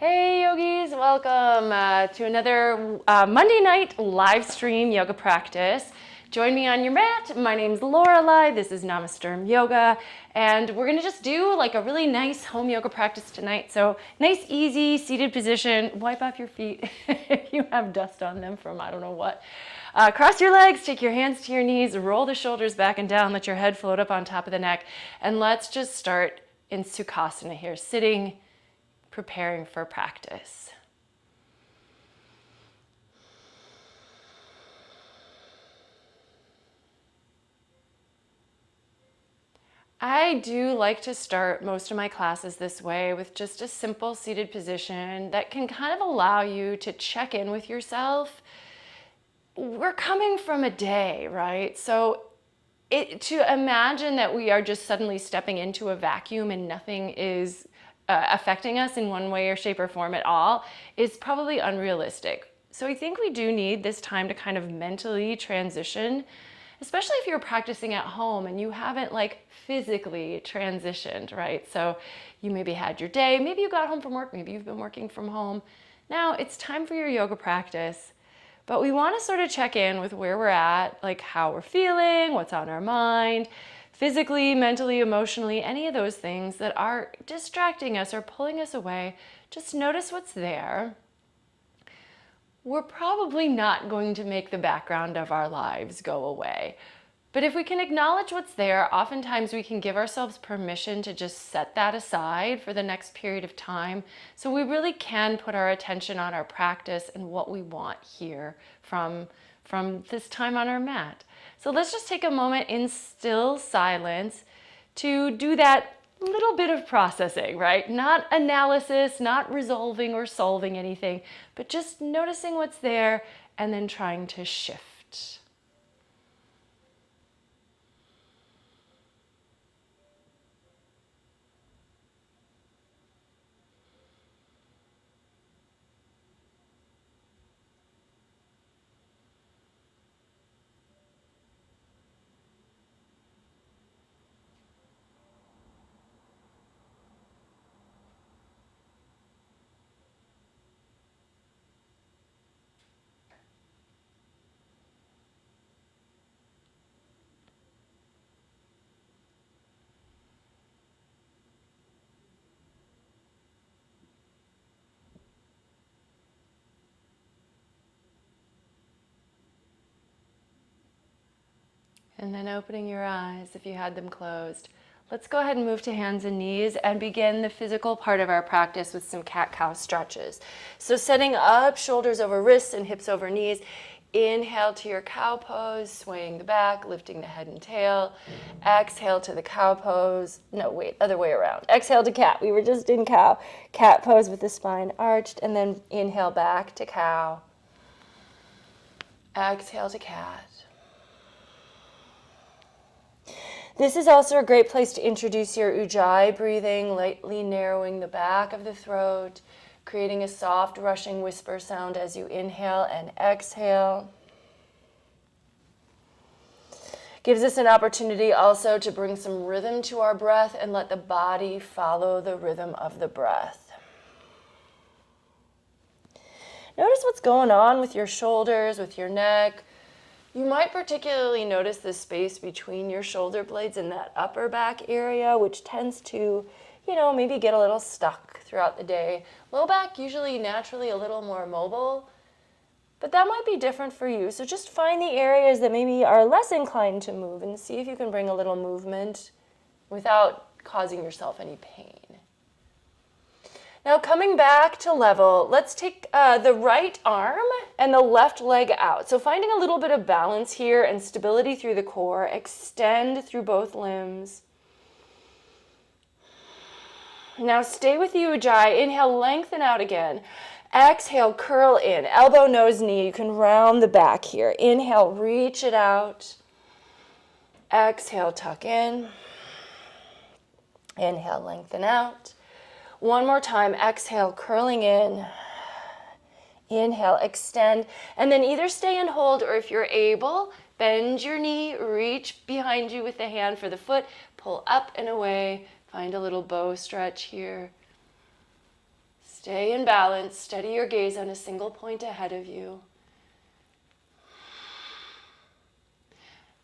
Hey yogis, welcome to another Monday night live stream yoga practice. Join me on your mat. My name's Lorelai. This is Namasturm Yoga, and we're gonna just do like a really nice home yoga practice tonight. So nice, easy seated position. Wipe off your feet if you have dust on them from I don't know what. Cross your legs, take your hands to your knees, roll the shoulders back and down, let your head float up on top of the neck, and let's just start in Sukhasana here, sitting, preparing for practice. I do like to start most of my classes this way with just a simple seated position that can kind of allow you to check in with yourself. We're coming from a day, right? So to imagine that we are just suddenly stepping into a vacuum and nothing is affecting us in one way or shape or form at all is probably unrealistic. So I think we do need this time to kind of mentally transition, especially if you're practicing at home and you haven't like physically transitioned, right? So you maybe had your day, maybe you got home from work, maybe you've been working from home. Now it's time for your yoga practice. But we want to sort of check in with where we're at, like how we're feeling, what's on our mind, physically, mentally, emotionally, any of those things that are distracting us or pulling us away. Just notice what's there. We're probably not going to make the background of our lives go away. But if we can acknowledge what's there, oftentimes we can give ourselves permission to just set that aside for the next period of time. So we really can put our attention on our practice and what we want here from this time on our mat. So let's just take a moment in still silence to do that little bit of processing, right? Not analysis, not resolving or solving anything, but just noticing what's there and then trying to shift. And then opening your eyes if you had them closed. Let's go ahead and move to hands and knees and begin the physical part of our practice with some cat-cow stretches. So setting up, shoulders over wrists and hips over knees. Inhale to your cow pose, swaying the back, lifting the head and tail. Exhale to the cow pose. No, wait, other way around. Exhale to cat. We were just in cow. Cat pose with the spine arched, and then inhale back to cow. Exhale to cat. This is also a great place to introduce your ujjayi breathing, lightly narrowing the back of the throat, creating a soft rushing whisper sound as you inhale and exhale. Gives us an opportunity also to bring some rhythm to our breath and let the body follow the rhythm of the breath. Notice what's going on with your shoulders, with your neck. You might particularly notice the space between your shoulder blades in that upper back area, which tends to, maybe get a little stuck throughout the day. Low back usually naturally a little more mobile, but that might be different for you. So just find the areas that maybe are less inclined to move and see if you can bring a little movement without causing yourself any pain. Now coming back to level, let's take the right arm and the left leg out. So finding a little bit of balance here and stability through the core. Extend through both limbs. Now stay with the ujjayi. Inhale, lengthen out again. Exhale, curl in. Elbow, nose, knee. You can round the back here. Inhale, reach it out. Exhale, tuck in. Inhale, lengthen out. One more time, exhale, curling in. Inhale, extend, and then either stay and hold, or if you're able, bend your knee, reach behind you with the hand for the foot, pull up and away, find a little bow stretch here. Stay in balance. Steady your gaze on a single point ahead of you.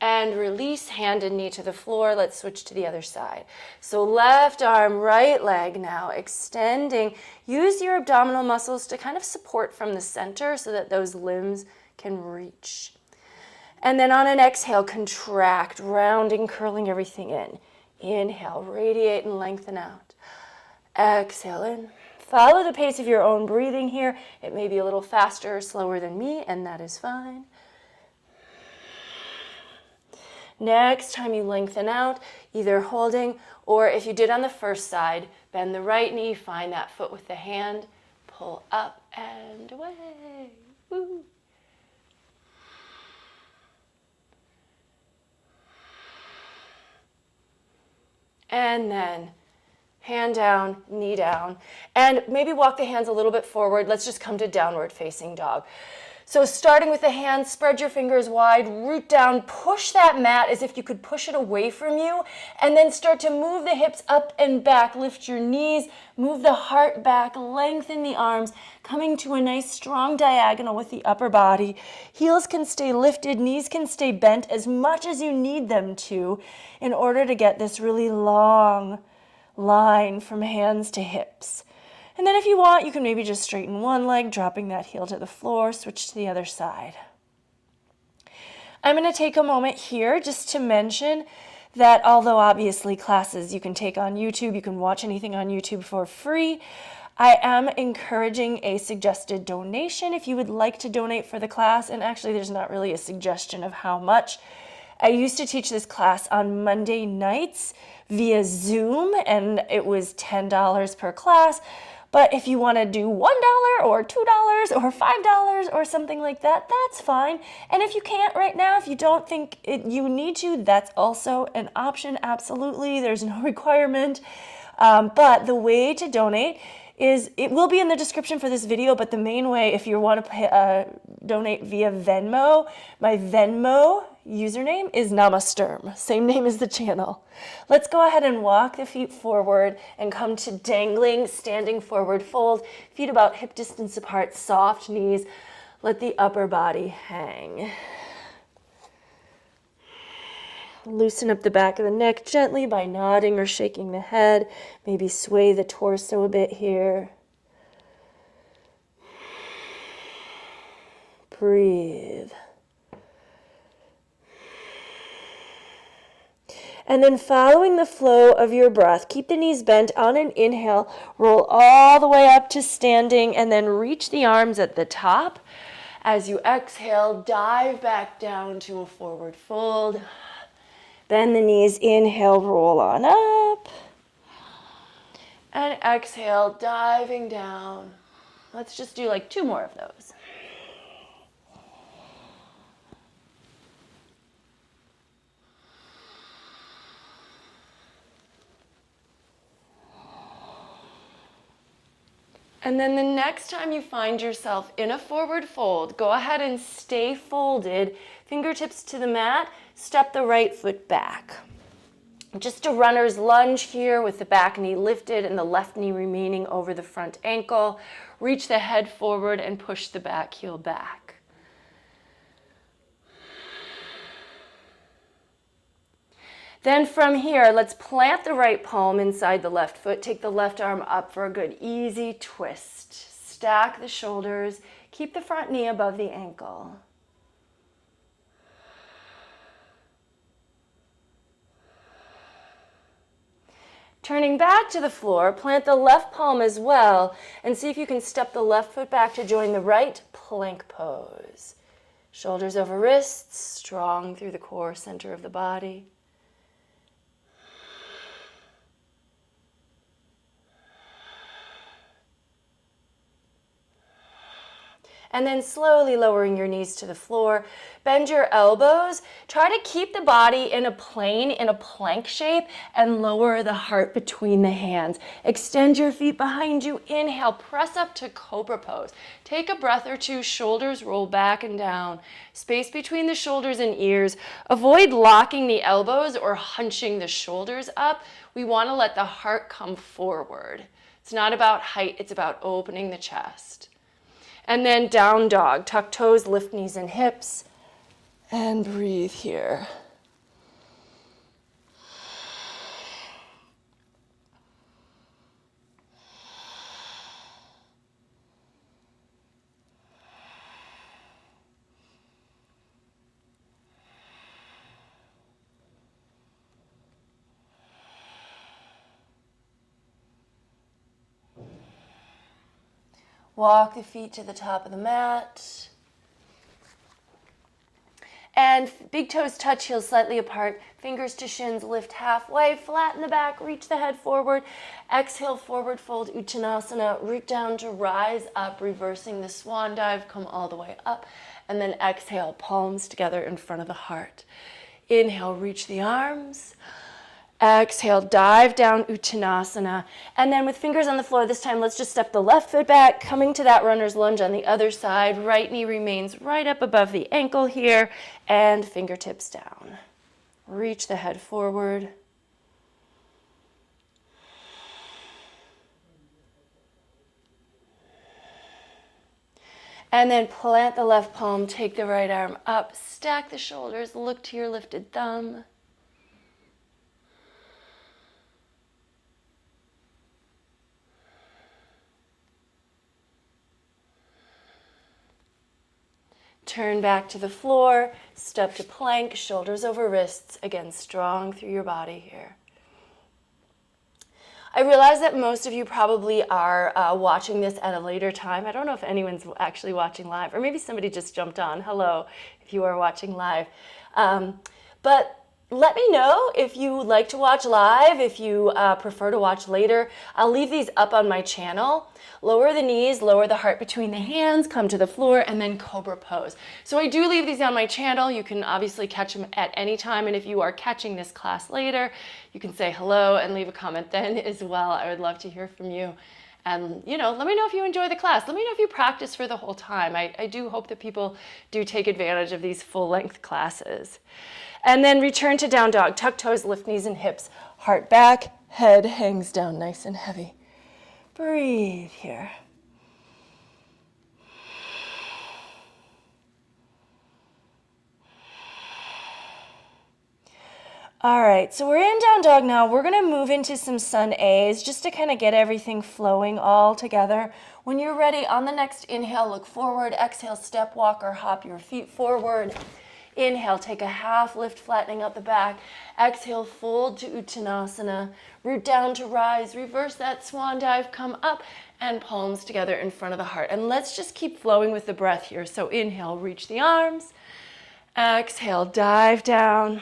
And release hand and knee to the floor. Let's switch to the other side. So left arm, right leg now, extending. Use your abdominal muscles to kind of support from the center so that those limbs can reach. And then on an exhale, contract, rounding, curling everything in. Inhale, radiate and lengthen out. Exhale in. Follow the pace of your own breathing here. It may be a little faster or slower than me, and that is fine. Next time you lengthen out, either holding, or if you did on the first side, bend the right knee, find that foot with the hand, pull up and away. Woo. And then hand down, knee down, and maybe walk the hands a little bit forward. Let's just come to downward facing dog. So starting with the hands, spread your fingers wide, root down, push that mat as if you could push it away from you, and then start to move the hips up and back. Lift your knees, move the heart back, lengthen the arms, coming to a nice strong diagonal with the upper body. Heels can stay lifted, knees can stay bent as much as you need them to in order to get this really long line from hands to hips. And then if you want, you can maybe just straighten one leg, dropping that heel to the floor, switch to the other side. I'm going to take a moment here just to mention that although obviously classes you can take on YouTube, you can watch anything on YouTube for free, I am encouraging a suggested donation if you would like to donate for the class. And actually there's not really a suggestion of how much. I used to teach this class on Monday nights via Zoom, and it was $10 per class. But if you want to do $1 or $2 or $5 or something like that, that's fine. And if you can't right now, if you don't think you need to, that's also an option, absolutely. There's no requirement. But the way to donate is, it will be in the description for this video, but the main way, if you want to donate via Venmo, my Venmo username is Namasturm, same name as the channel. Let's go ahead and walk the feet forward and come to dangling, standing forward fold, feet about hip distance apart, soft knees, let the upper body hang. Loosen up the back of the neck gently by nodding or shaking the head. Maybe sway the torso a bit here. Breathe. And then following the flow of your breath, keep the knees bent on an inhale, roll all the way up to standing, and then reach the arms at the top. As you exhale, dive back down to a forward fold. Bend the knees, inhale, roll on up. And exhale, diving down. Let's just do like 2 more of those. And then the next time you find yourself in a forward fold, go ahead and stay folded, fingertips to the mat, step the right foot back. Just a runner's lunge here with the back knee lifted and the left knee remaining over the front ankle. Reach the head forward and push the back heel back. Then from here, let's plant the right palm inside the left foot. Take the left arm up for a good easy twist. Stack the shoulders. Keep the front knee above the ankle. Turning back to the floor, plant the left palm as well, and see if you can step the left foot back to join the right plank pose. Shoulders over wrists, strong through the core center of the body. And then slowly lowering your knees to the floor. Bend your elbows. Try to keep the body in a plane, in a plank shape, and lower the heart between the hands. Extend your feet behind you. Inhale, press up to cobra pose. Take a breath or 2, shoulders roll back and down. Space between the shoulders and ears. Avoid locking the elbows or hunching the shoulders up. We want to let the heart come forward. It's not about height, it's about opening the chest. And then down dog, tuck toes, lift knees and hips, and breathe here. Walk the feet to the top of the mat. And big toes touch, heels slightly apart. Fingers to shins, lift halfway, flatten the back, reach the head forward. Exhale, forward fold, Uttanasana. Root down to rise up, reversing the swan dive. Come all the way up. And then exhale, palms together in front of the heart. Inhale, reach the arms. Exhale, dive down, Uttanasana. And then with fingers on the floor, this time let's just step the left foot back, coming to that runner's lunge on the other side. Right knee remains right up above the ankle here, and fingertips down. Reach the head forward. And then plant the left palm, take the right arm up, stack the shoulders, look to your lifted thumb. Turn back to the floor, step to plank, shoulders over wrists. Again, strong through your body here. I realize that most of you probably are watching this at a later time. I don't know if anyone's actually watching live, or maybe somebody just jumped on. Hello, if you are watching live. But let me know if you like to watch live, if you prefer to watch later. I'll leave these up on my channel. Lower the knees, lower the heart between the hands, come to the floor, and then cobra pose. So I do leave these on my channel. You can obviously catch them at any time, and if you are catching this class later, you can say hello and leave a comment then as well. I would love to hear from you. And, let me know if you enjoy the class. Let me know if you practice for the whole time. I do hope that people do take advantage of these full-length classes. And then return to down dog. Tuck toes, lift knees and hips. Heart back, head hangs down nice and heavy. Breathe here. All right, so we're in down dog now. We're going to move into some sun A's just to kind of get everything flowing all together. When you're ready, on the next inhale, look forward. Exhale, step, walk, or hop your feet forward. Inhale, take a half lift, flattening out the back. Exhale, fold to Uttanasana. Root down to rise. Reverse that swan dive, come up, and palms together in front of the heart. And let's just keep flowing with the breath here. So inhale, reach the arms. Exhale, dive down.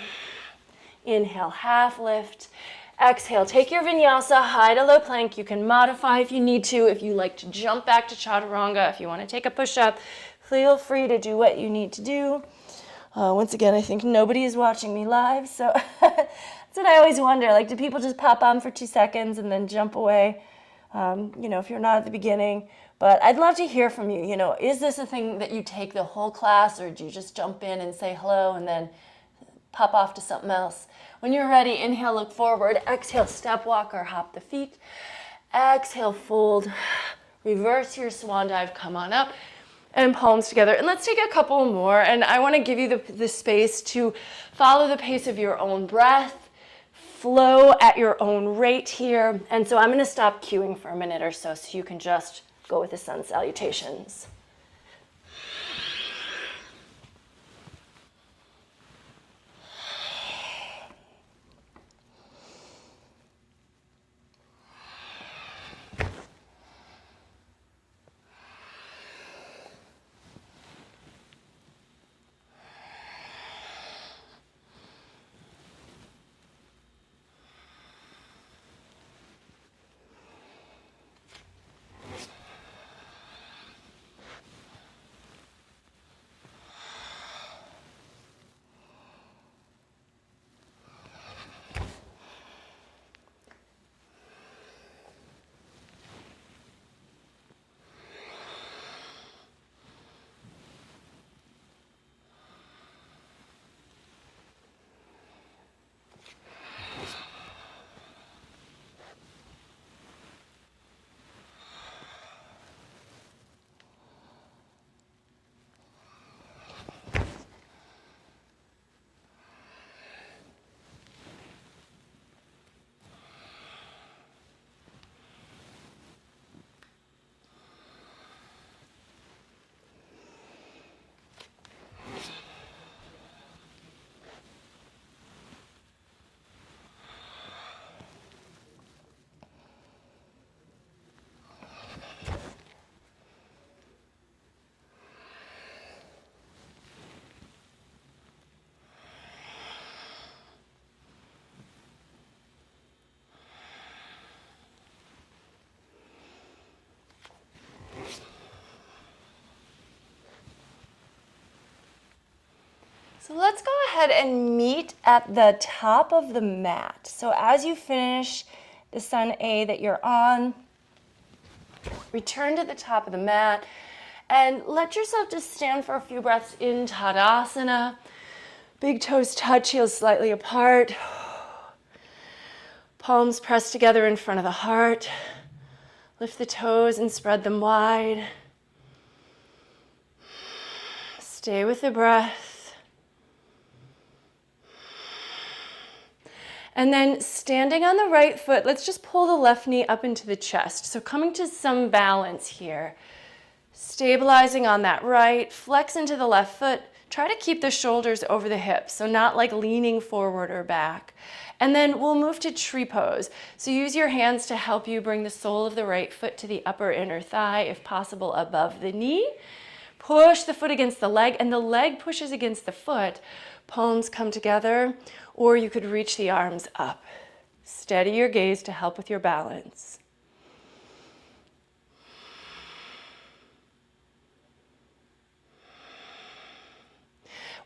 Inhale, half lift. Exhale, take your vinyasa, high to low plank. You can modify if you need to. If you like to jump back to chaturanga, if you want to take a push-up, feel free to do what you need to do. Once again, I think nobody is watching me live, so that's what I always wonder. Like, do people just pop on for 2 seconds and then jump away? If you're not at the beginning. But I'd love to hear from you. Is this a thing that you take the whole class, or do you just jump in and say hello and then pop off to something else? When you're ready, inhale, look forward. Exhale, step, walk, or hop the feet. Exhale, fold. Reverse your swan dive, come on up. And palms together. And let's take a couple more. And I want to give you the space to follow the pace of your own breath, flow at your own rate here. And so I'm going to stop cueing for a minute or so you can just go with the sun salutations. So let's go ahead and meet at the top of the mat. So as you finish the Sun A that you're on, return to the top of the mat and let yourself just stand for a few breaths in Tadasana. Big toes touch, heels slightly apart. Palms pressed together in front of the heart. Lift the toes and spread them wide. Stay with the breath. And then standing on the right foot, let's just pull the left knee up into the chest. So coming to some balance here. Stabilizing on that right, flex into the left foot. Try to keep the shoulders over the hips, so not like leaning forward or back. And then we'll move to tree pose. So use your hands to help you bring the sole of the right foot to the upper inner thigh, if possible above the knee. Push the foot against the leg, and the leg pushes against the foot. Palms come together, or you could reach the arms up. Steady your gaze to help with your balance.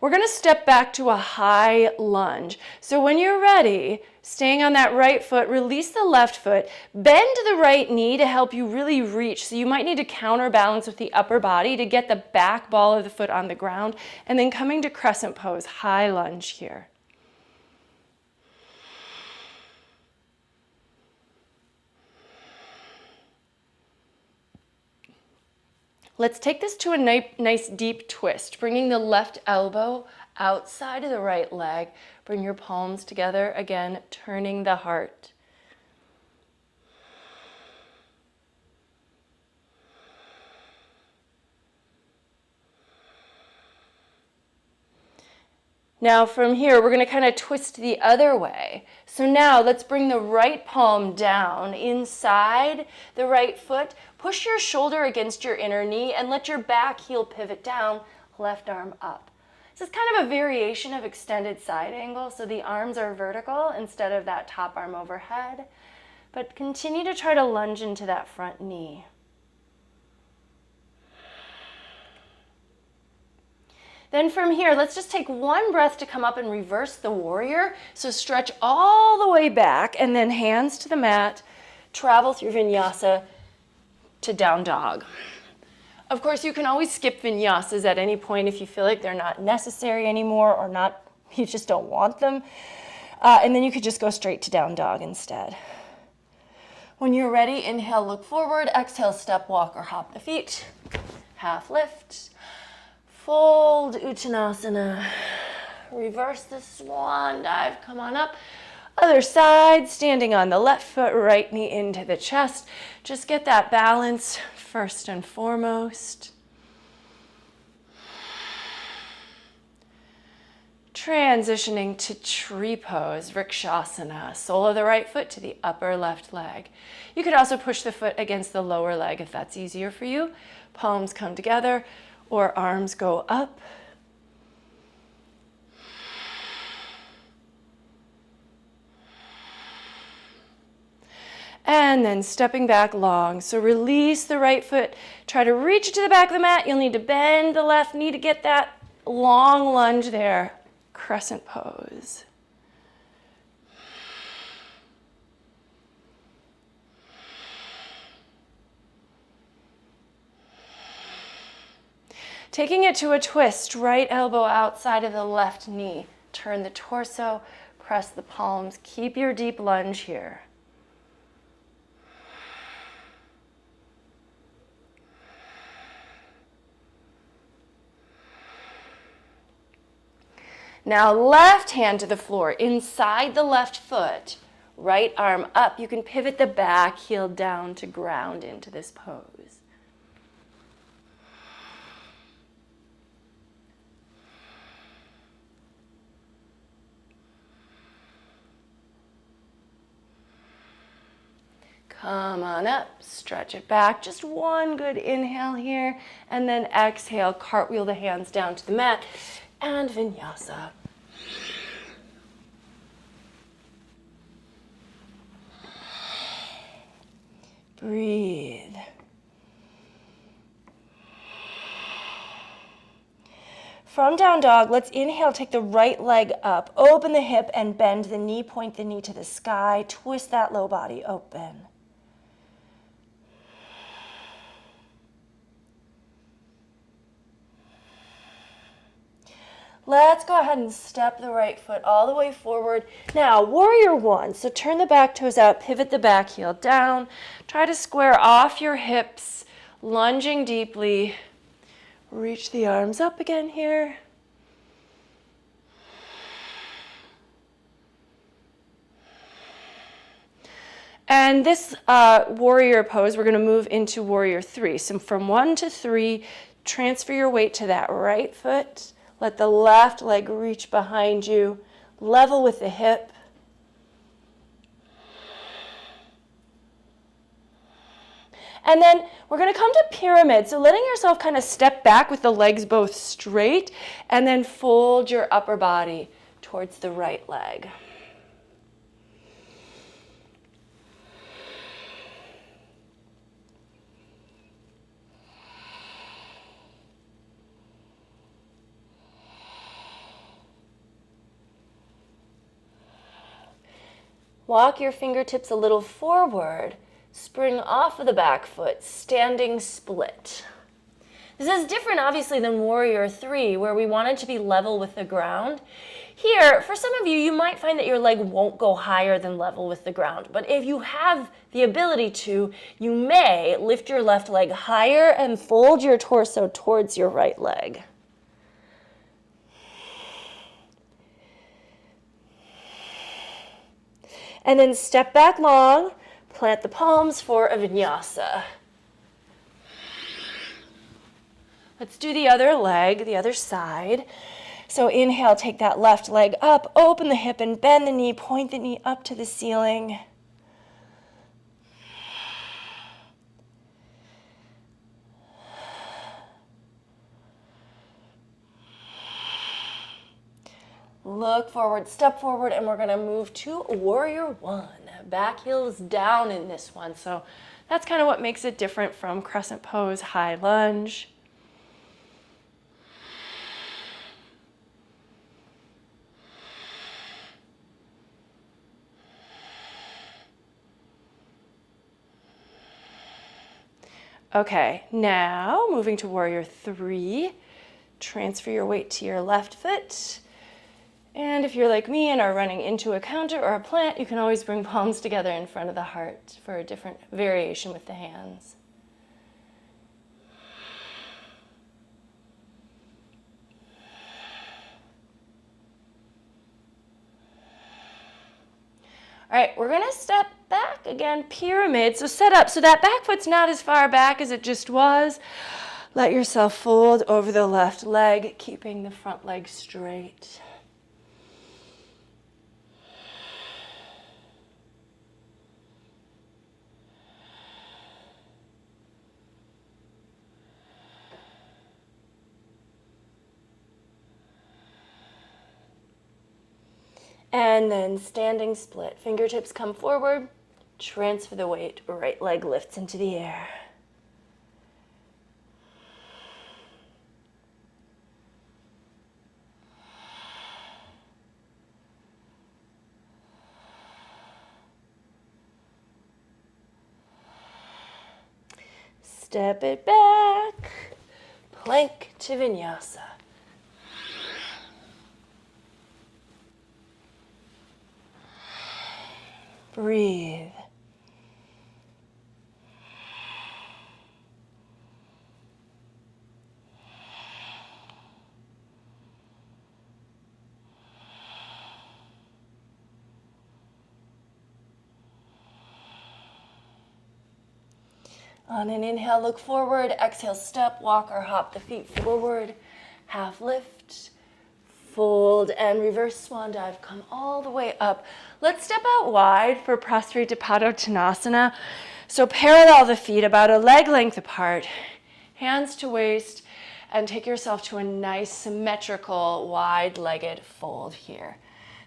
We're going to step back to a high lunge. So when you're ready, staying on that right foot, release the left foot, bend the right knee to help you really reach. So you might need to counterbalance with the upper body to get the back ball of the foot on the ground, and then coming to crescent pose, high lunge here. Let's take this to a nice deep twist, bringing the left elbow outside of the right leg. Bring your palms together, again, turning the heart. Now from here, we're going to kind of twist the other way. So now let's bring the right palm down inside the right foot. Push your shoulder against your inner knee and let your back heel pivot down, left arm up. This is kind of a variation of extended side angle, so the arms are vertical instead of that top arm overhead. But continue to try to lunge into that front knee. Then from here, let's just take one breath to come up and reverse the warrior. So stretch all the way back and then hands to the mat, travel through vinyasa to down dog. Of course, you can always skip vinyasas at any point if you feel like they're not necessary anymore or not, you just don't want them. And then you could just go straight to down dog instead. When you're ready, inhale, look forward, exhale, step, walk, or hop the feet. Half lift. Fold Uttanasana, reverse the swan dive, come on up. Other side, standing on the left foot, right knee into the chest. Just get that balance first and foremost. Transitioning to tree pose, Vrikshasana, sole of the right foot to the upper left leg. You could also push the foot against the lower leg if that's easier for you. Palms come together, or arms go up. And then stepping back long. So release the right foot. Try to reach to the back of the mat. You'll need to bend the left knee to get that long lunge there. Crescent pose. Taking it to a twist, right elbow outside of the left knee. Turn the torso, press the palms. Keep your deep lunge here. Now left hand to the floor, inside the left foot, right arm up. You can pivot the back heel down to ground into this pose. Come on up, stretch it back. Just one good inhale here, and then exhale, cartwheel the hands down to the mat, and vinyasa. Breathe. From down dog, let's inhale, take the right leg up, open the hip and bend the knee, point the knee to the sky, twist that low body open. Let's go ahead and step the right foot all the way forward. Now, warrior one. So turn the back toes out, pivot the back heel down. Try to square off your hips, lunging deeply. Reach the arms up again here. And this warrior pose, we're going to move into warrior three. So from 1 to 3, transfer your weight to that right foot. Let the left leg reach behind you, level with the hip. And then we're going to come to pyramid. So letting yourself kind of step back with the legs both straight, and then fold your upper body towards the right leg. Walk your fingertips a little forward. Spring off of the back foot, standing split. This is different, obviously, than warrior three, where we wanted to be level with the ground. Here, for some of you, you might find that your leg won't go higher than level with the ground. But if you have the ability to, you may lift your left leg higher and fold your torso towards your right leg. And then step back long, plant the palms for a vinyasa. Let's do the other leg, the other side. So inhale, take that left leg up, open the hip and bend the knee, point the knee up to the ceiling. Look forward, step forward, and we're going to move to warrior one. Back heels down in this one. So that's kind of what makes it different from crescent pose, high lunge. Okay, now moving to warrior three. Transfer your weight to your left foot. And if you're like me and are running into a counter or a plant, you can always bring palms together in front of the heart for a different variation with the hands. All right, we're gonna step back again, pyramid. So set up, so that back foot's not as far back as it just was. Let yourself fold over the left leg, keeping the front leg straight. And then standing split. Fingertips come forward, transfer the weight, right leg lifts into the air. Step it back, plank to vinyasa. Breathe. On an inhale, look forward. Exhale, step, walk or hop the feet forward. Half lift. Fold and reverse swan dive. Come all the way up. Let's step out wide for prostrate Padottanasana. So parallel the feet about a leg length apart. Hands to waist, and take yourself to a nice symmetrical wide-legged fold here.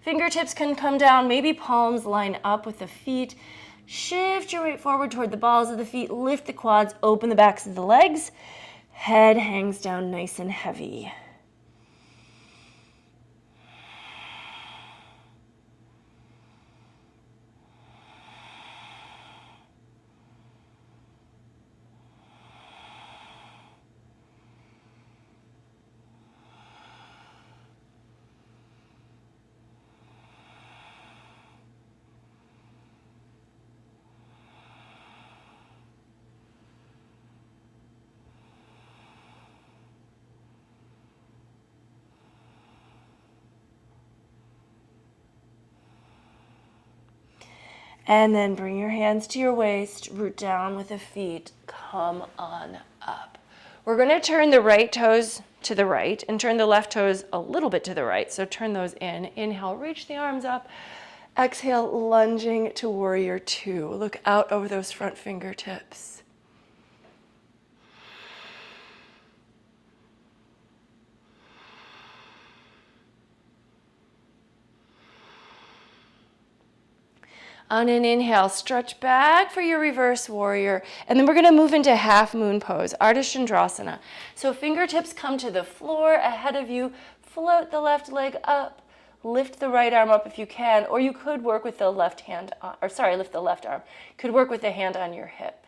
Fingertips can come down, maybe palms line up with the feet. Shift your weight forward toward the balls of the feet. Lift the quads, open the backs of the legs. Head hangs down nice and heavy. And then bring your hands to your waist, root down with the feet, come on up. We're going to turn the right toes to the right and turn the left toes a little bit to the right. So turn those in. Inhale, reach the arms up. Exhale, lunging to warrior two. Look out over those front fingertips. On an inhale, stretch back for your reverse warrior. And then we're going to move into half moon pose, Ardha Chandrasana. So fingertips come to the floor ahead of you. Float the left leg up. Lift the right arm up if you can, or you could work with the left hand, lift the left arm. You could work with the hand on your hip.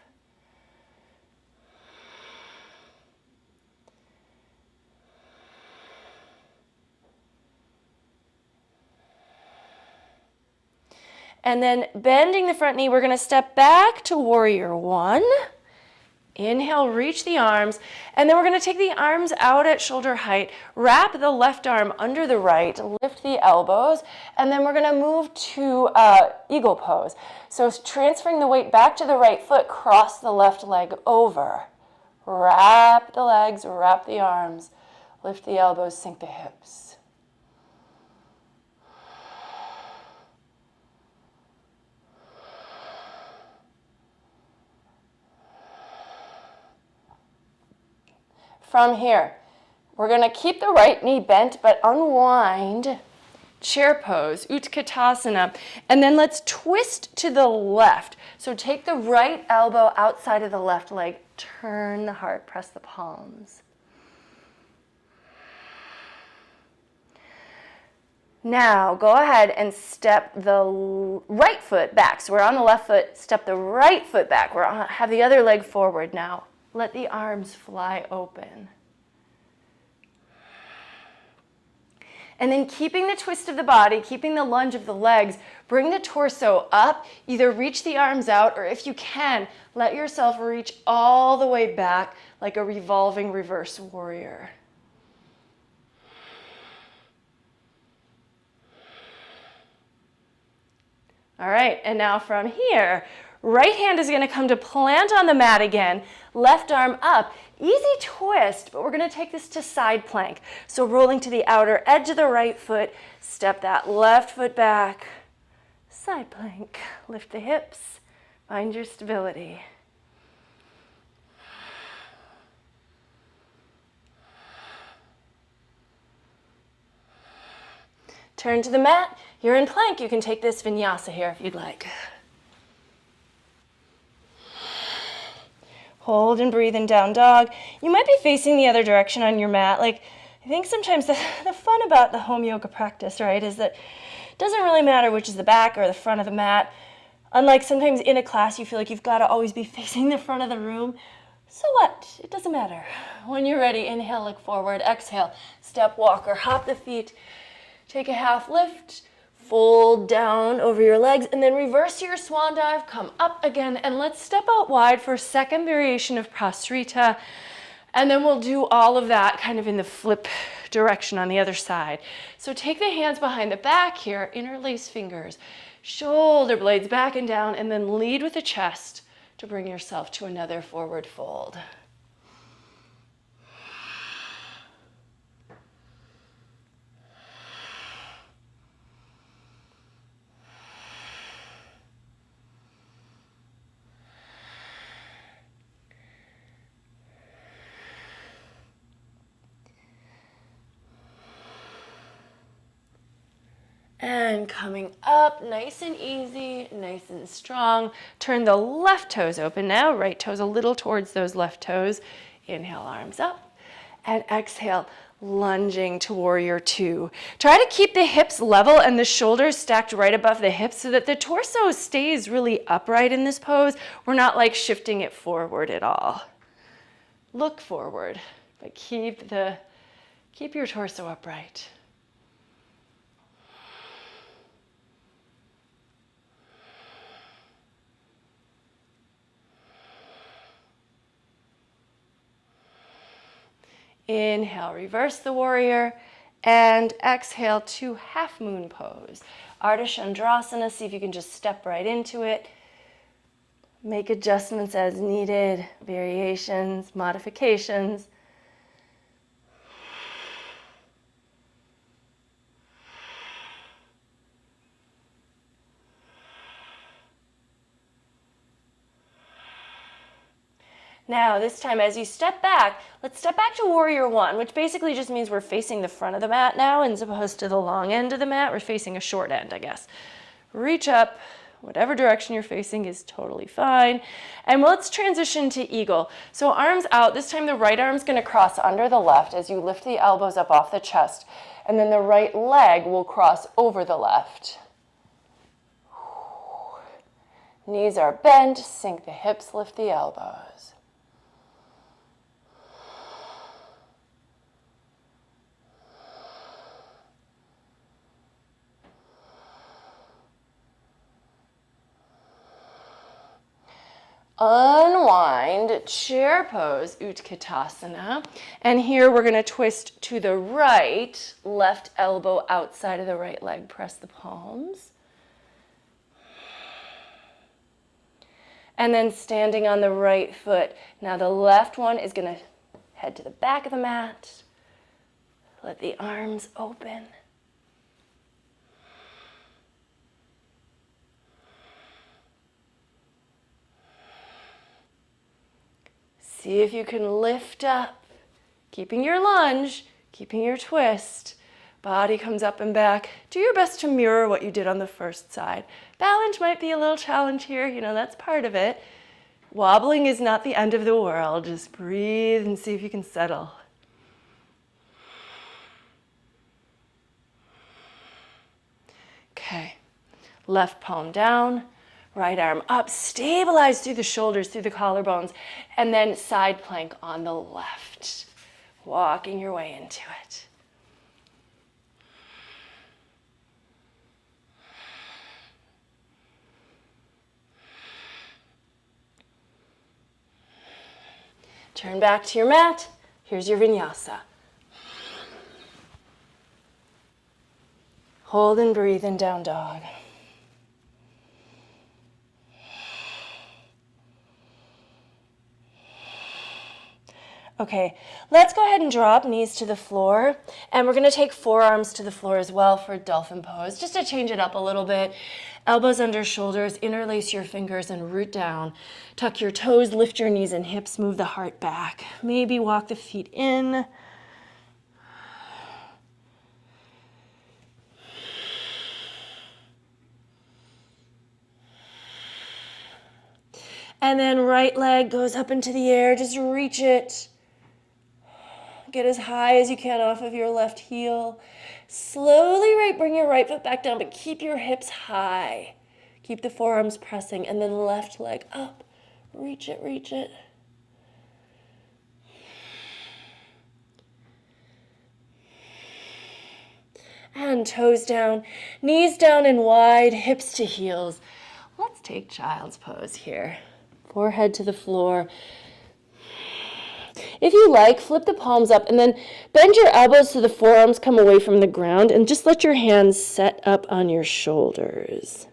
And then bending the front knee, we're going to step back to warrior one. Inhale, reach the arms, and then we're going to take the arms out at shoulder height, wrap the left arm under the right, lift the elbows, and then we're going to move to eagle pose. So transferring the weight back to the right foot, cross the left leg over. Wrap the legs, wrap the arms, lift the elbows, sink the hips. From here, we're going to keep the right knee bent, but unwind, chair pose, Utkatasana, and then let's twist to the left. So take the right elbow outside of the left leg, turn the heart, press the palms. Now, go ahead and step the right foot back. So we're on the left foot, step the right foot back. Have the other leg forward now. Let the arms fly open. And then keeping the twist of the body, keeping the lunge of the legs, bring the torso up, either reach the arms out, or if you can, let yourself reach all the way back like a revolving reverse warrior. All right, and now from here, right hand is going to come to plant on the mat again, left arm up. Easy twist, but we're going to take this to side plank. So rolling to the outer edge of the right foot, step that left foot back, side plank. Lift the hips, find your stability. Turn to the mat. You're in plank. You can take this vinyasa here if you'd like. Hold and breathe in down dog. You might be facing the other direction on your mat. I think sometimes the fun about the home yoga practice, right, is that it doesn't really matter which is the back or the front of the mat. Unlike sometimes in a class, you feel like you've got to always be facing the front of the room. So what? It doesn't matter. When you're ready, inhale, look forward. Exhale, step, walk, or hop the feet. Take a half lift. Fold down over your legs and then reverse your swan dive, come up again, and let's step out wide for a second variation of Prasrita. And then we'll do all of that kind of in the flip direction on the other side. So take the hands behind the back here, interlace fingers, shoulder blades back and down, and then lead with the chest to bring yourself to another forward fold. And coming up, nice and easy, nice and strong. Turn the left toes open now, right toes a little towards those left toes. Inhale, arms up, and exhale, lunging to warrior two. Try to keep the hips level and the shoulders stacked right above the hips so that the torso stays really upright in this pose. We're not shifting it forward at all. Look forward, but keep your torso upright. Inhale, reverse the warrior. And exhale to half moon pose. Ardha Chandrasana, see if you can just step right into it. Make adjustments as needed, variations, modifications. Now, this time as you step back, let's step back to Warrior One, which basically just means we're facing the front of the mat now as opposed to the long end of the mat. We're facing a short end, I guess. Reach up, whatever direction you're facing is totally fine. And let's transition to Eagle. So arms out. This time the right arm's going to cross under the left as you lift the elbows up off the chest. And then the right leg will cross over the left. Knees are bent, sink the hips, lift the elbows. Unwind, chair pose, Utkatasana. And here we're going to twist to the right, left elbow outside of the right leg. Press the palms. And then standing on the right foot. Now the left one is going to head to the back of the mat. Let the arms open. See if you can lift up, keeping your lunge, keeping your twist. Body comes up and back. Do your best to mirror what you did on the first side. Balance might be a little challenge here, that's part of it. Wobbling is not the end of the world. Just breathe and see if you can settle. Okay, left palm down. Right arm up, stabilize through the shoulders, through the collarbones, and then side plank on the left. Walking your way into it. Turn back to your mat. Here's your vinyasa. Hold and breathe in down dog. Okay, let's go ahead and drop knees to the floor, and we're going to take forearms to the floor as well for dolphin pose, just to change it up a little bit. Elbows under shoulders, interlace your fingers and root down. Tuck your toes, lift your knees and hips, move the heart back. Maybe walk the feet in. And then right leg goes up into the air, just reach it. Get as high as you can off of your left heel. Slowly bring your right foot back down, but keep your hips high. Keep the forearms pressing, and then left leg up. Reach it, reach it. And toes down, knees down and wide, hips to heels. Let's take child's pose here. Forehead to the floor. If you like, flip the palms up and then bend your elbows so the forearms come away from the ground and just let your hands set up on your shoulders.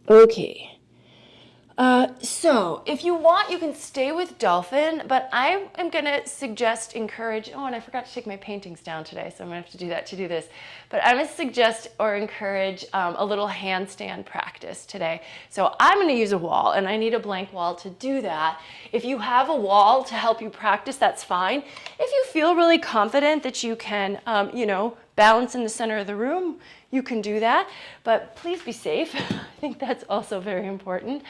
Okay. So if you want, you can stay with dolphin, but I am going to suggest, encourage, and I forgot to take my paintings down today, so I'm going to have to do that to do this. But I'm going to suggest or encourage a little handstand practice today. So I'm going to use a wall, and I need a blank wall to do that. If you have a wall to help you practice, that's fine. If you feel really confident that you can, balance in the center of the room, you can do that, but please be safe. I think that's also very important.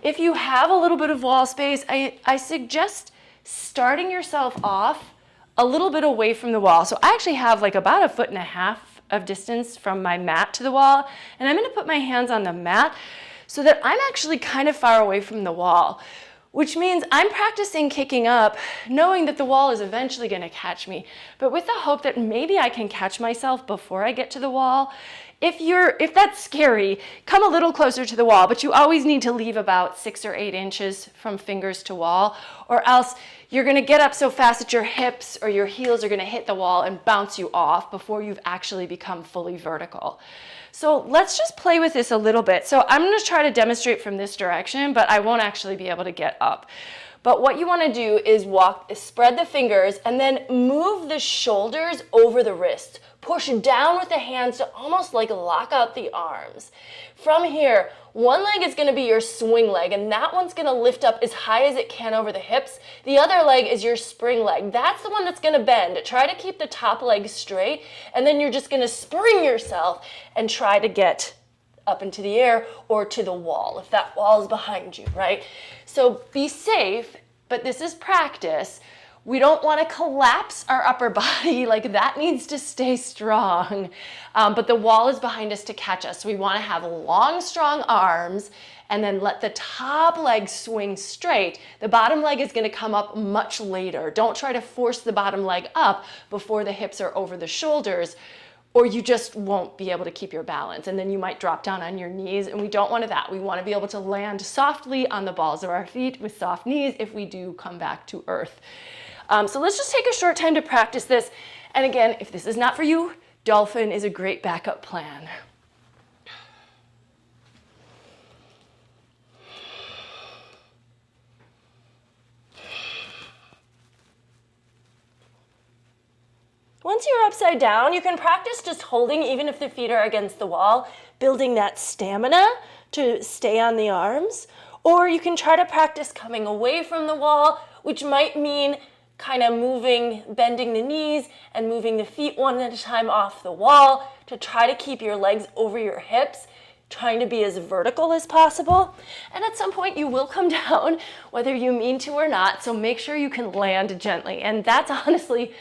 If you have a little bit of wall space, I suggest starting yourself off a little bit away from the wall. So I actually have like about 1.5 feet of distance from my mat to the wall, and I'm going to put my hands on the mat so that I'm actually kind of far away from the wall. which means I'm practicing kicking up, knowing that the wall is eventually going to catch me, but with the hope that maybe I can catch myself before I get to the wall. If that's scary, come a little closer to the wall, but you always need to leave about 6 or 8 inches from fingers to wall, or else you're going to get up so fast that your hips or your heels are going to hit the wall and bounce you off before you've actually become fully vertical. So let's just play with this a little bit. So I'm going to try to demonstrate from this direction, but I won't actually be able to get up. But what you want to do is spread the fingers and then move the shoulders over the wrists. Push down with the hands to almost like lock out the arms. From here, one leg is going to be your swing leg, and that one's going to lift up as high as it can over the hips. The other leg is your spring leg. That's the one that's going to bend. Try to keep the top leg straight, and then you're just going to spring yourself and try to get up into the air or to the wall, if that wall is behind you, right? So be safe, but this is practice. We don't want to collapse our upper body, like that needs to stay strong. But the wall is behind us to catch us. So we want to have long, strong arms and then let the top leg swing straight. The bottom leg is going to come up much later. Don't try to force the bottom leg up before the hips are over the shoulders, or you just won't be able to keep your balance. And then you might drop down on your knees, and we don't want that. We want to be able to land softly on the balls of our feet with soft knees if we do come back to earth. So let's just take a short time to practice this. And again, if this is not for you, dolphin is a great backup plan. Once you're upside down, you can practice just holding even if the feet are against the wall, building that stamina to stay on the arms. Or you can try to practice coming away from the wall, which might mean kind of bending the knees and moving the feet one at a time off the wall to try to keep your legs over your hips, trying to be as vertical as possible. And at some point you will come down, whether you mean to or not, so make sure you can land gently. And that's honestly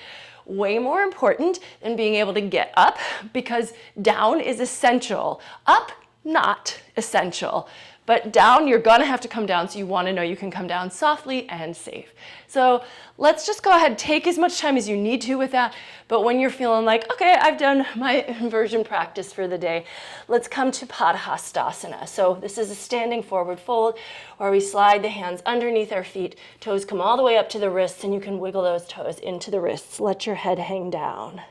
way more important than being able to get up, because down is essential. Up, not essential. But down, you're gonna have to come down, so you wanna know you can come down softly and safe. So let's just go ahead, take as much time as you need to with that, but when you're feeling like, okay, I've done my inversion practice for the day, let's come to Padahastasana. So this is a standing forward fold where we slide the hands underneath our feet, toes come all the way up to the wrists, and you can wiggle those toes into the wrists. Let your head hang down.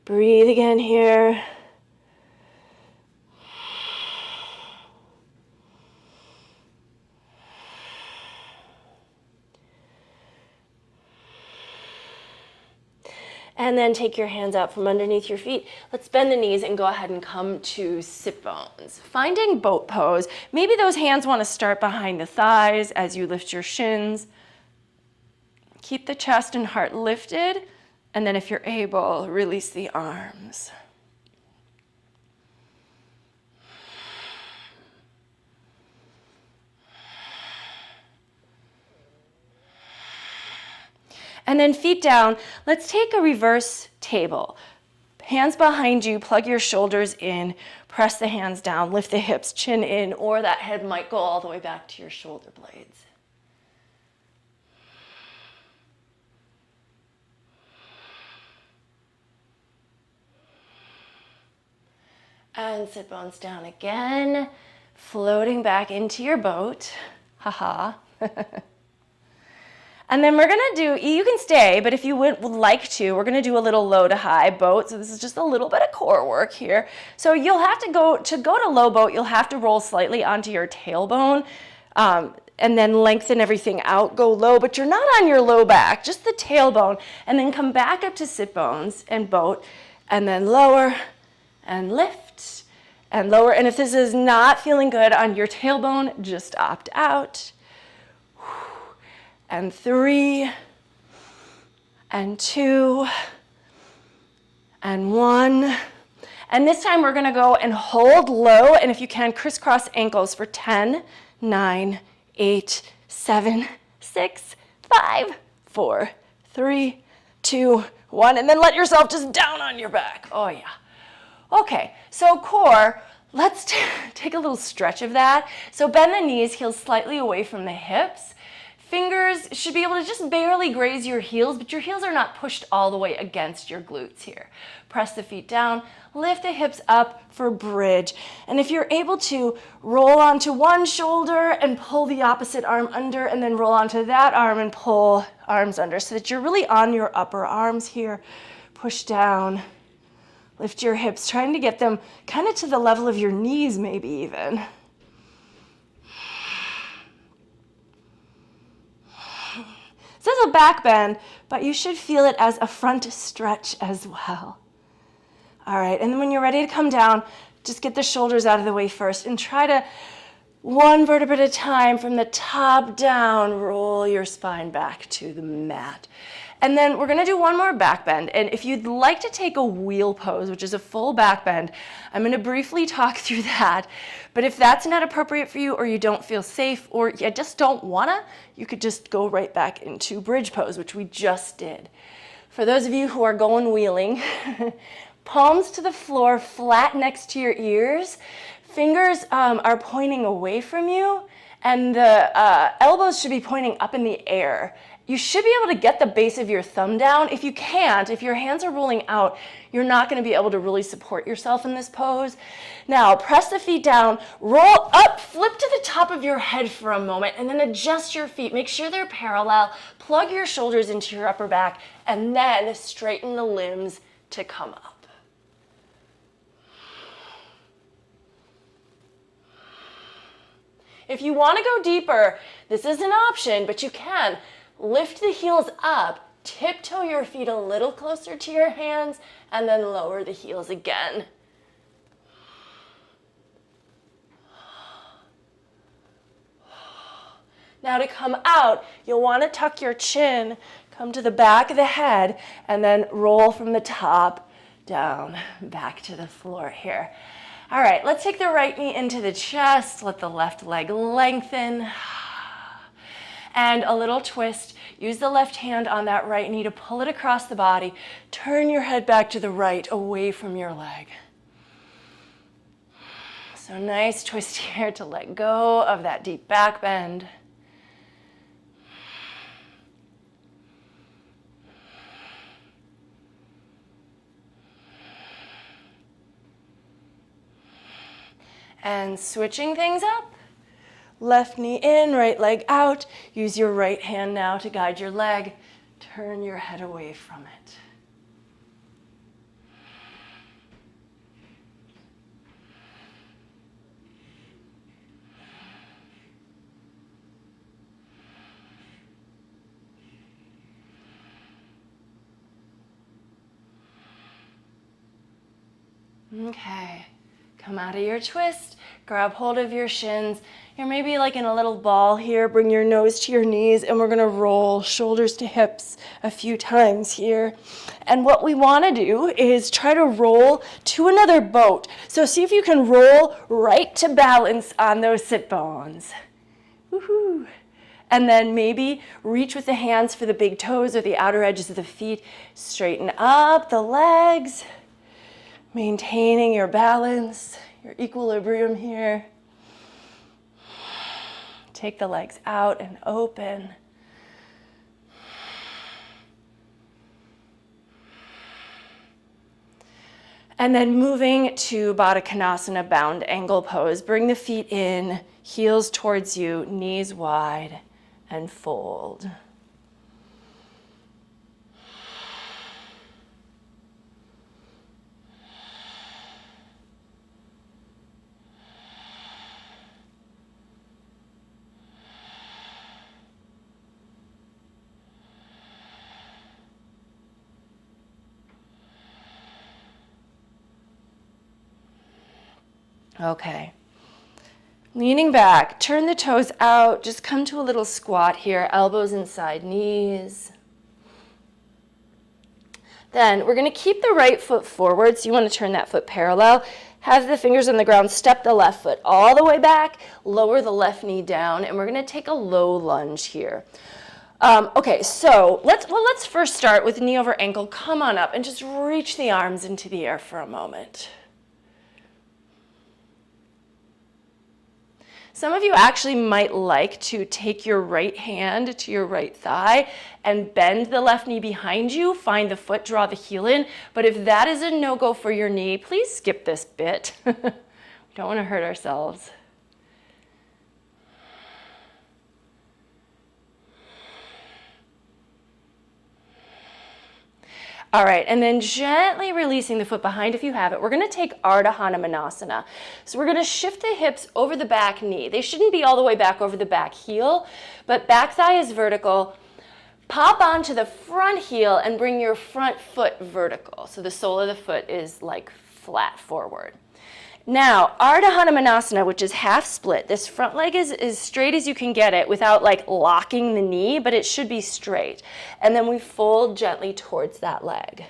Breathe again here. And then take your hands out from underneath your feet. Let's bend the knees and go ahead and come to sit bones. Finding boat pose. Maybe those hands want to start behind the thighs as you lift your shins. Keep the chest and heart lifted. And then if you're able, release the arms. And then feet down, let's take a reverse table. Hands behind you, plug your shoulders in, press the hands down, lift the hips, chin in, or that head might go all the way back to your shoulder blades. And sit bones down again, floating back into your boat. Haha. And then we're gonna do, you can stay, but if you would like to, we're gonna do a little low to high boat. So this is just a little bit of core work here. So you'll have to go to low boat, you'll have to roll slightly onto your tailbone and then lengthen everything out, go low, but you're not on your low back, just the tailbone. And then come back up to sit bones and boat, and then lower and lift and lower. And if this is not feeling good on your tailbone, just opt out. And 3, and 2, and 1. And this time we're gonna go and hold low, and if you can, crisscross ankles for 10, 9, 8, 7, 6, 5, 4, 3, 2, 1, and then let yourself just down on your back. Oh yeah. Okay, so core, Let's take a little stretch of that. So bend the knees, heels slightly away from the hips. Fingers should be able to just barely graze your heels, but your heels are not pushed all the way against your glutes here. Press the feet down, lift the hips up for bridge. And if you're able to, roll onto one shoulder and pull the opposite arm under, and then roll onto that arm and pull arms under, so that you're really on your upper arms here. Push down, lift your hips, trying to get them kind of to the level of your knees maybe even. This is a back bend, but you should feel it as a front stretch as well. All right, and then when you're ready to come down, just get the shoulders out of the way first and try to, one vertebra at a time, from the top down, roll your spine back to the mat. And then we're gonna do one more back bend. And if you'd like to take a wheel pose, which is a full back bend, I'm gonna briefly talk through that. But if that's not appropriate for you, or you don't feel safe, or you just don't wanna, you could just go right back into bridge pose, which we just did. For those of you who are going wheeling, palms to the floor, flat next to your ears. Fingers are pointing away from you, and the elbows should be pointing up in the air. You should be able to get the base of your thumb down. If you can't, if your hands are rolling out, you're not going to be able to really support yourself in this pose. Now, press the feet down, roll up, flip to the top of your head for a moment, and then adjust your feet. Make sure they're parallel. Plug your shoulders into your upper back, and then straighten the limbs to come up. If you want to go deeper, this is an option, but you can. Lift the heels up, tiptoe your feet a little closer to your hands, and then lower the heels again. Now to come out, you'll want to tuck your chin, come to the back of the head, and then roll from the top down back to the floor here. All right, let's take the right knee into the chest, let the left leg lengthen. And a little twist. Use the left hand on that right knee to pull it across the body. Turn your head back to the right, away from your leg. So nice twist here to let go of that deep back bend. And switching things up. Left knee in, right leg out. Use your right hand now to guide your leg. Turn your head away from it. Okay. Come out of your twist, grab hold of your shins. You're maybe like in a little ball here. Bring your nose to your knees, and we're gonna roll shoulders to hips a few times here. And what we wanna do is try to roll to another boat. So see if you can roll right to balance on those sit bones. Woohoo. And then maybe reach with the hands for the big toes or the outer edges of the feet. Straighten up the legs. Maintaining your balance, your equilibrium here. Take the legs out and open. And then moving to Baddha Konasana, bound angle pose. Bring the feet in, heels towards you, knees wide, and fold. Okay. Leaning back, turn the toes out, just come to a little squat here, elbows inside knees. Then we're going to keep the right foot forward, so you want to turn that foot parallel. Have the fingers on the ground, step the left foot all the way back, lower the left knee down, and we're going to take a low lunge here. Okay, so let's first start with knee over ankle. Come on up and just reach the arms into the air for a moment. Some of you actually might like to take your right hand to your right thigh and bend the left knee behind you, find the foot, draw the heel in. But if that is a no-go for your knee, please skip this bit. We don't want to hurt ourselves. All right, and then gently releasing the foot behind if you have it. We're gonna take Ardha Hanumanasana. So we're gonna shift the hips over the back knee. They shouldn't be all the way back over the back heel, but back thigh is vertical. Pop onto the front heel and bring your front foot vertical. So the sole of the foot is like flat forward. Now, Ardha Hanumanasana, which is half split. This front leg is as straight as you can get it without like locking the knee, but it should be straight. And then we fold gently towards that leg.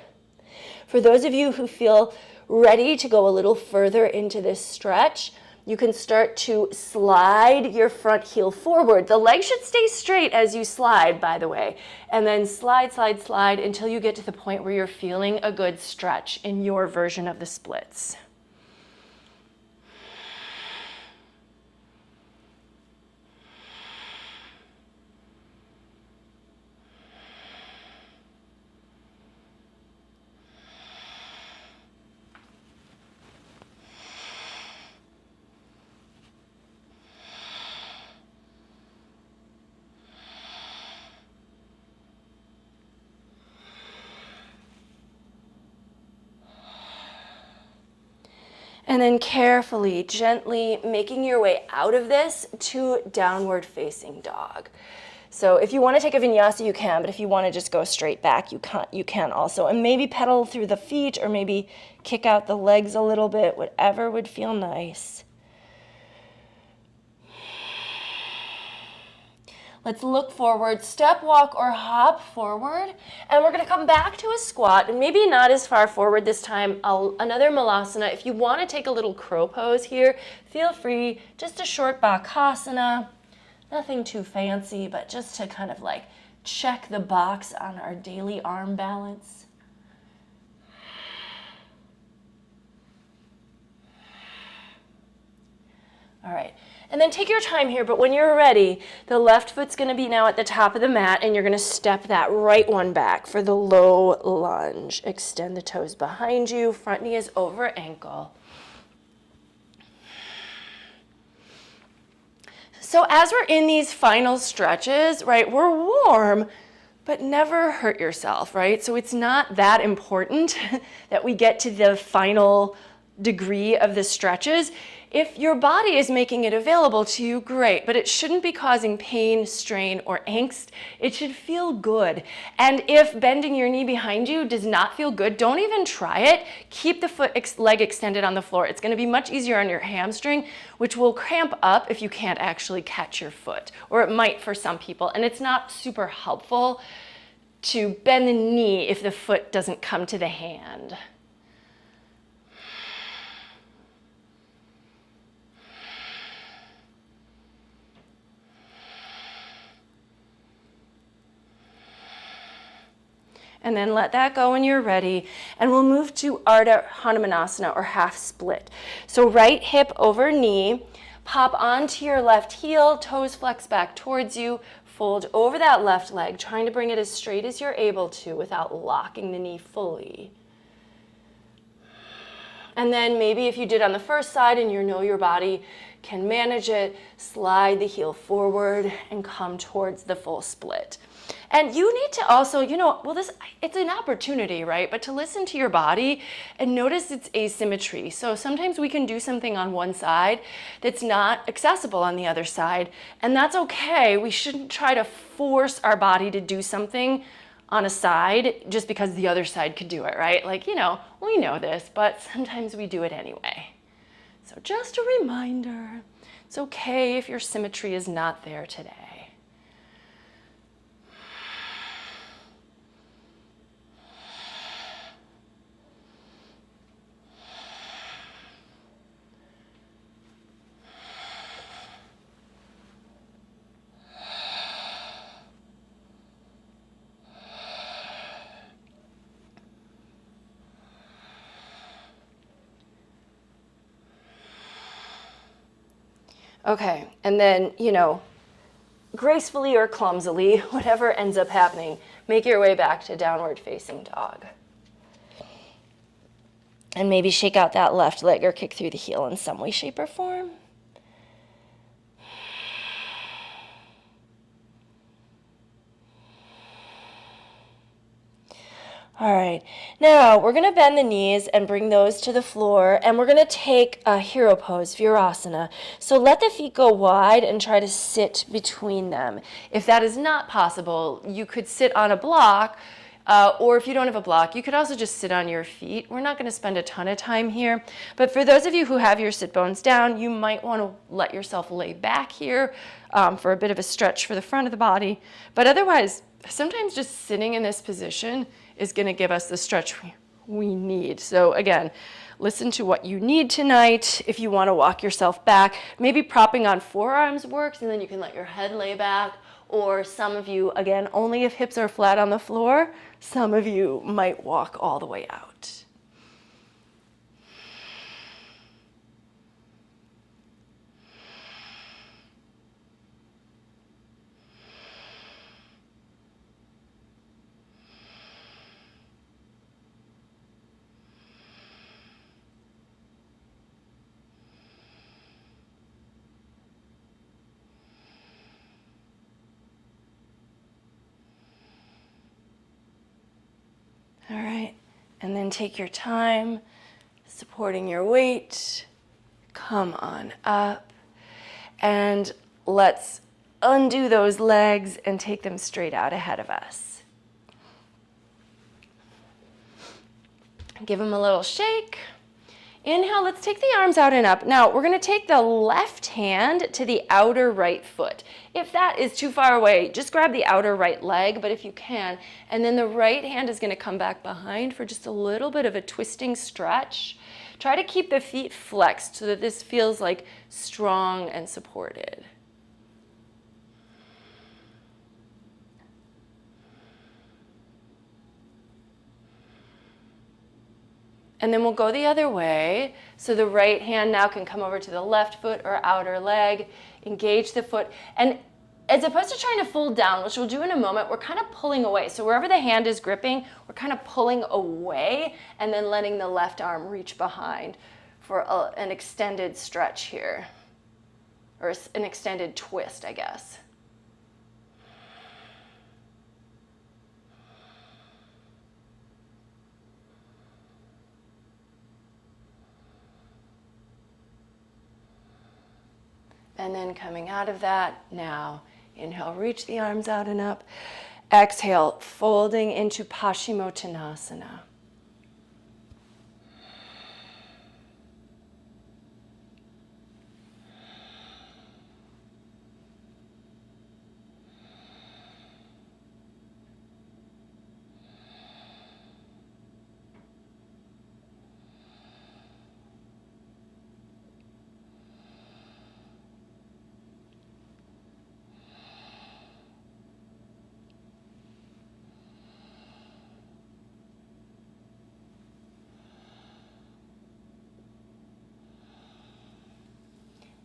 For those of you who feel ready to go a little further into this stretch, you can start to slide your front heel forward. The leg should stay straight as you slide, by the way. And then slide, slide, slide until you get to the point where you're feeling a good stretch in your version of the splits. And then carefully, gently making your way out of this to downward facing dog. So if you want to take a vinyasa, you can, but if you want to just go straight back, you can also. And maybe pedal through the feet or maybe kick out the legs a little bit, whatever would feel nice. Let's look forward, step, walk, or hop forward. And we're gonna come back to a squat, and maybe not as far forward this time, another malasana. If you wanna take a little crow pose here, feel free, just a short bakasana. Nothing too fancy, but just to kind of like check the box on our daily arm balance. All right. And then take your time here, but when you're ready, the left foot's gonna be now at the top of the mat, and you're gonna step that right one back for the low lunge. Extend the toes behind you, front knee is over ankle. So as we're in these final stretches, right, we're warm, but never hurt yourself, right? So it's not that important that we get to the final degree of the stretches. If your body is making it available to you, great, but it shouldn't be causing pain, strain, or angst. It should feel good. And if bending your knee behind you does not feel good, don't even try it. Keep the leg extended on the floor. It's gonna be much easier on your hamstring, which will cramp up if you can't actually catch your foot, or it might for some people. And it's not super helpful to bend the knee if the foot doesn't come to the hand. And then let that go when you're ready. And we'll move to Ardha Hanumanasana, or half split. So right hip over knee, pop onto your left heel, toes flex back towards you, fold over that left leg, trying to bring it as straight as you're able to without locking the knee fully. And then maybe if you did on the first side and you know your body can manage it, slide the heel forward and come towards the full split. And you need to also, it's an opportunity, right? But to listen to your body and notice its asymmetry. So sometimes we can do something on one side that's not accessible on the other side, and that's okay. We shouldn't try to force our body to do something on a side just because the other side could do it, right? Like, we know this, but sometimes we do it anyway. So just a reminder, it's okay if your symmetry is not there today. Okay, and then, gracefully or clumsily, whatever ends up happening, make your way back to downward facing dog. And maybe shake out that left leg or kick through the heel in some way, shape, or form. All right, now we're going to bend the knees and bring those to the floor, and we're going to take a hero pose, Virasana. So let the feet go wide and try to sit between them. If that is not possible, you could sit on a block, or if you don't have a block, you could also just sit on your feet. We're not going to spend a ton of time here, but for those of you who have your sit bones down, you might want to let yourself lay back here for a bit of a stretch for the front of the body. But otherwise, sometimes just sitting in this position is going to give us the stretch we need. So again, listen to what you need tonight. If you want to walk yourself back, maybe propping on forearms works, and then you can let your head lay back. Or some of you, again, only if hips are flat on the floor, some of you might walk all the way out. All right, and then take your time, supporting your weight. Come on up, and let's undo those legs and take them straight out ahead of us. Give them a little shake. Inhale, let's take the arms out and up. Now, we're going to take the left hand to the outer right foot. If that is too far away, just grab the outer right leg, but if you can, and then the right hand is going to come back behind for just a little bit of a twisting stretch. Try to keep the feet flexed so that this feels like strong and supported. And then we'll go the other way. So the right hand now can come over to the left foot or outer leg, engage the foot. And as opposed to trying to fold down, which we'll do in a moment, we're kind of pulling away. So wherever the hand is gripping, we're kind of pulling away and then letting the left arm reach behind for an extended stretch here, or an extended twist, I guess. And then coming out of that, now inhale, reach the arms out and up. Exhale, folding into Paschimottanasana.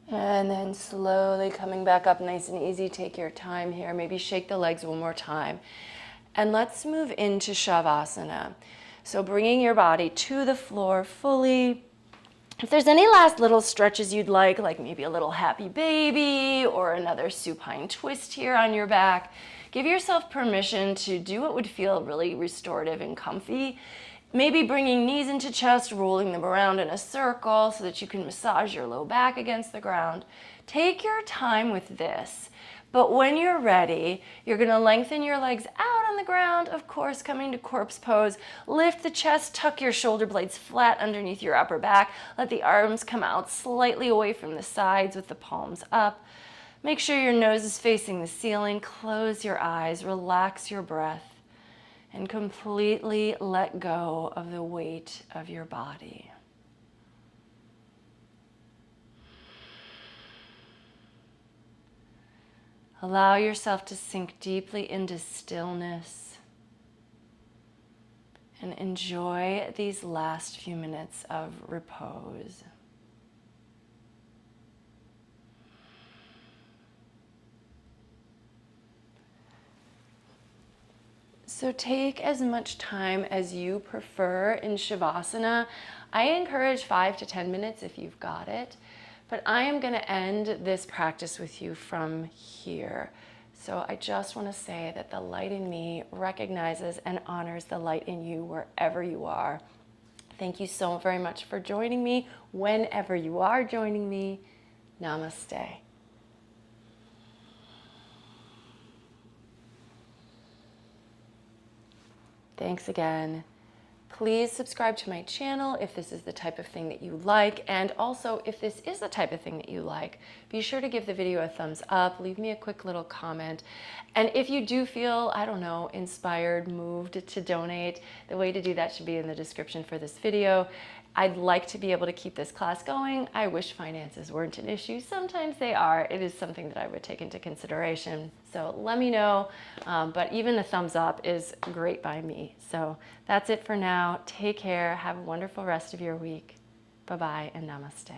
And then slowly coming back up nice and easy. Take your time here. Maybe shake the legs one more time. And let's move into Shavasana. So bringing your body to the floor fully. If there's any last little stretches you'd like maybe a little happy baby or another supine twist here on your back, give yourself permission to do what would feel really restorative and comfy. Maybe bringing knees into chest, rolling them around in a circle so that you can massage your low back against the ground. Take your time with this. But when you're ready, you're going to lengthen your legs out on the ground, of course, coming to corpse pose. Lift the chest, tuck your shoulder blades flat underneath your upper back. Let the arms come out slightly away from the sides with the palms up. Make sure your nose is facing the ceiling. Close your eyes, relax your breath, and completely let go of the weight of your body. Allow yourself to sink deeply into stillness and enjoy these last few minutes of repose. So take as much time as you prefer in Shavasana. I encourage 5 to 10 minutes if you've got it, but I am going to end this practice with you from here. So I just want to say that the light in me recognizes and honors the light in you wherever you are. Thank you so very much for joining me. Whenever you are joining me, namaste. Thanks again. Please subscribe to my channel if this is the type of thing that you like, and also if this is the type of thing that you like, be sure to give the video a thumbs up, leave me a quick little comment, and if you do feel, I don't know, inspired, moved to donate, the way to do that should be in the description for this video. I'd like to be able to keep this class going. I wish finances weren't an issue. Sometimes they are. It is something that I would take into consideration. So let me know. But even a thumbs up is great by me. So that's it for now. Take care. Have a wonderful rest of your week. Bye-bye and namaste.